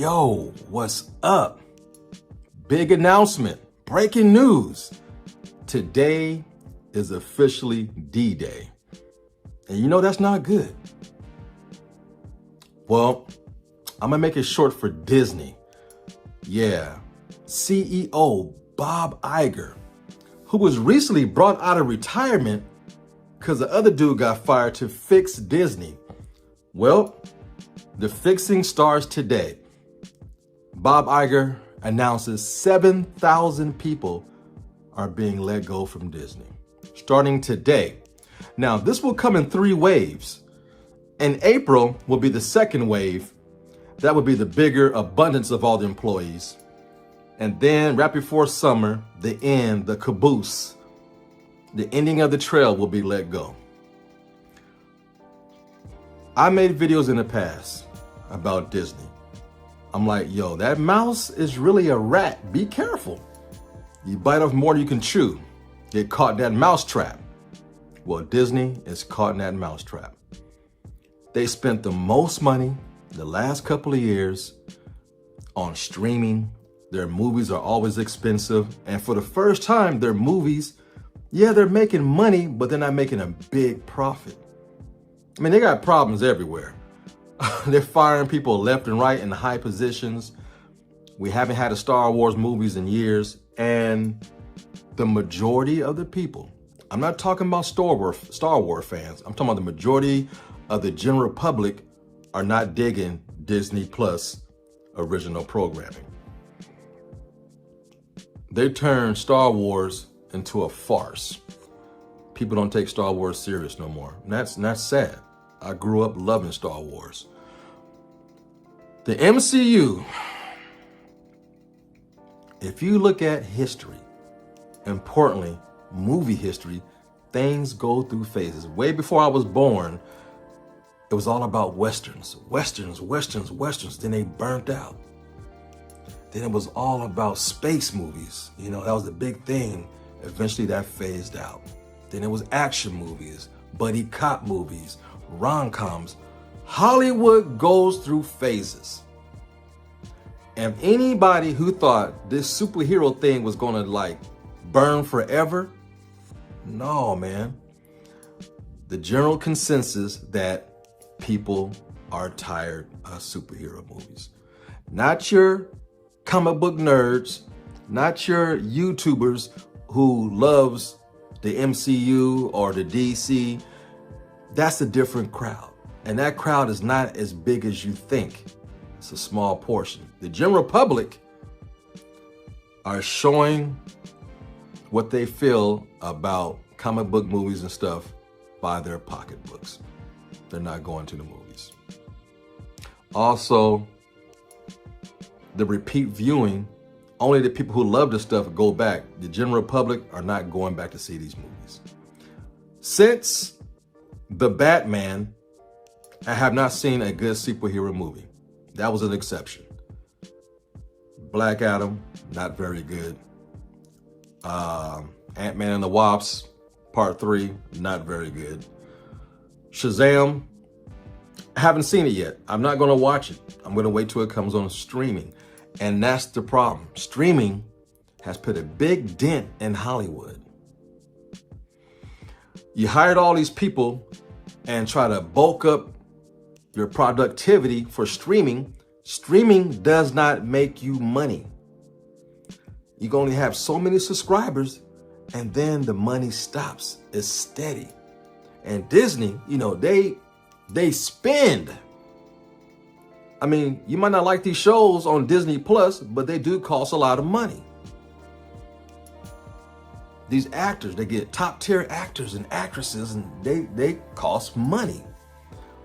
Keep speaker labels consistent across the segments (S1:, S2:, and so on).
S1: Yo, what's up? Big announcement, breaking news. Today is officially D-Day. And you know that's not good. Well, I'm gonna make it short for Disney. Yeah, CEO Bob Iger, who was recently brought out of retirement because the other dude got fired to fix Disney. Well, the fixing starts today. Bob Iger announces 7,000 people are being let go from Disney, starting today. Now, this will come in 3 waves. In April will be the second wave. That would be the bigger abundance of all the employees. And then right before summer, the end, the caboose, the ending of the trail will be let go. I made videos in the past about Disney. I'm like, yo, that mouse is really a rat. Be careful. You bite off more than you can chew. Get caught in that mouse trap. Well, Disney is caught in that mouse trap. They spent the most money the last couple of years on streaming. Their movies are always expensive. And for the first time, their movies, yeah, they're making money, but they're not making a big profit. I mean, they got problems everywhere. They're firing people left and right in high positions. We haven't had a Star Wars movies in years. And the majority of the people, I'm not talking about Star Wars fans. I'm talking about the majority of the general public are not digging Disney Plus original programming. They turned Star Wars into a farce. People don't take Star Wars serious no more. And that's sad. I grew up loving Star Wars. The MCU, if you look at history, importantly, movie history, things go through phases. Way before I was born, it was all about Westerns. Then they burnt out. Then it was all about space movies. You know, that was the big thing. Eventually that phased out. Then it was action movies, buddy cop movies, rom-coms. Hollywood goes through phases. And anybody who thought this superhero thing was gonna like burn forever, no, man. The general consensus that people are tired of superhero movies. Not your comic book nerds, not your YouTubers who loves the MCU or the DC. That's a different crowd. And that crowd is not as big as you think. It's a small portion. The general public are showing what they feel about comic book movies and stuff by their pocketbooks. They're not going to the movies. Also, the repeat viewing, only the people who love this stuff go back. The general public are not going back to see these movies. Since The Batman, I have not seen a good superhero movie. That was an exception. Black Adam, not very good. Ant-Man and the Wasp, Part 3, not very good. Shazam, I haven't seen it yet. I'm not gonna watch it. I'm gonna wait till it comes on streaming. And that's the problem. Streaming has put a big dent in Hollywood. You hired all these people and try to bulk up your productivity for streaming. Streaming does not make you money. You can only have so many subscribers and then the money stops. It's steady. And Disney, you know, they spend. I mean, you might not like these shows on Disney Plus, but they do cost a lot of money. These actors, they get top tier actors and actresses and they cost money.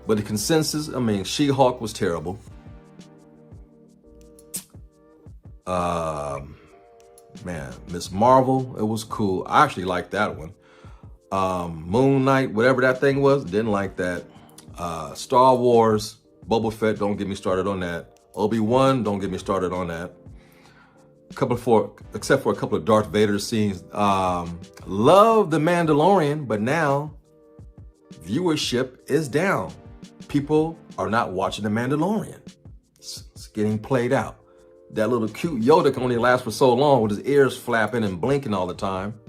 S1: But the consensus, I mean, She-Hulk was terrible. Man, Miss Marvel, it was cool. I actually liked that one. Moon Knight, whatever that thing was, didn't like that. Star Wars, Boba Fett, don't get me started on that. Obi-Wan, don't get me started on that. Except for a couple of Darth Vader scenes. Love The Mandalorian, but now viewership is down. People are not watching The Mandalorian. It's getting played out. That little cute Yoda can only last for so long with his ears flapping and blinking all the time.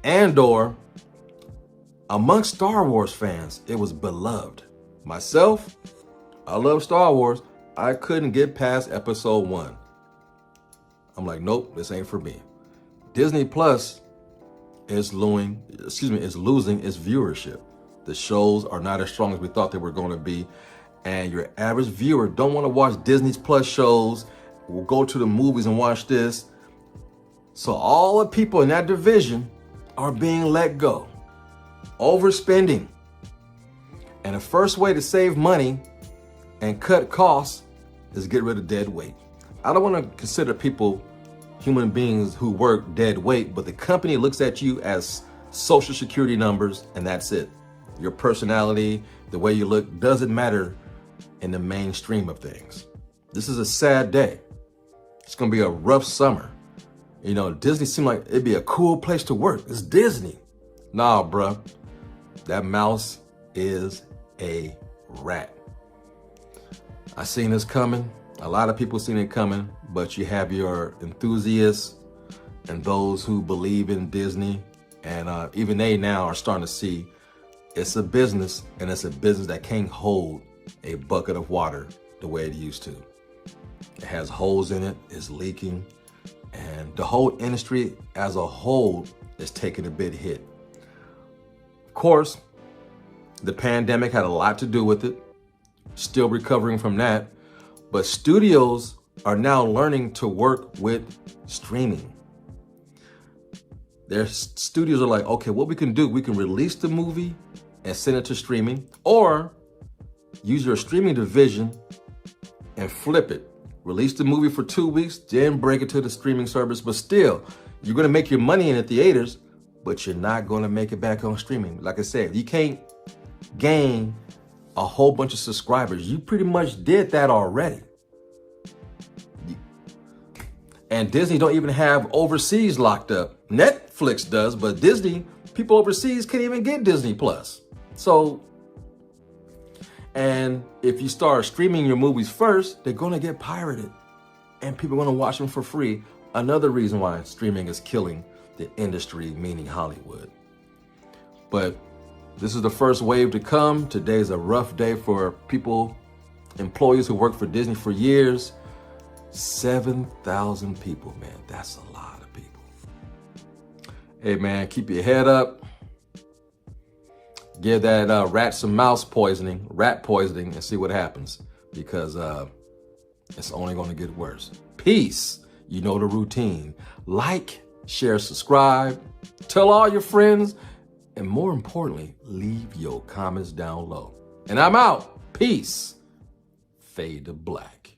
S1: Andor, amongst Star Wars fans, it was beloved. Myself, I love Star Wars. I couldn't get past episode 1. I'm like, nope, this ain't for me. Disney Plus is losing its viewership. The shows are not as strong as we thought they were going to be. And your average viewer don't want to watch Disney Plus shows. We'll go to the movies and watch this. So all the people in that division are being let go. Overspending. And the first way to save money and cut costs is get rid of dead weight. I don't want to consider people human beings who work dead weight, but the company looks at you as social security numbers, and that's it. Your personality, the way you look, doesn't matter in the mainstream of things. This is a sad day. It's going to be a rough summer. You know, Disney seemed like it'd be a cool place to work. It's Disney. Nah, bruh. That mouse is a rat. I seen this coming. A lot of people seen it coming, but you have your enthusiasts and those who believe in Disney, and even they now are starting to see it's a business, and it's a business that can't hold a bucket of water the way it used to. It has holes in it, it's leaking, and the whole industry as a whole is taking a big hit. Of course, the pandemic had a lot to do with it, still recovering from that, but studios are now learning to work with streaming. Their studios are like, okay, what we can do, we can release the movie and send it to streaming, or use your streaming division and flip it. Release the movie for 2 weeks, then break it to the streaming service. But still, you're going to make your money in the theaters, but you're not going to make it back on streaming. Like I said, you can't gain a whole bunch of subscribers. You pretty much did that already. And Disney don't even have overseas locked up. Netflix does, but Disney, people overseas can't even get Disney Plus. So, and if you start streaming your movies first, they're going to get pirated and people are going to watch them for free. Another reason why streaming is killing the industry, meaning Hollywood. But this is the first wave to come. Today's a rough day for people, employees who worked for Disney for years. 7,000 people, man. That's a lot of people. Hey, man, keep your head up. Give that rat some rat poisoning, and see what happens, because it's only going to get worse. Peace. You know the routine. Like, share, subscribe, tell all your friends, and more importantly, leave your comments down low. And I'm out. Peace. Fade to black.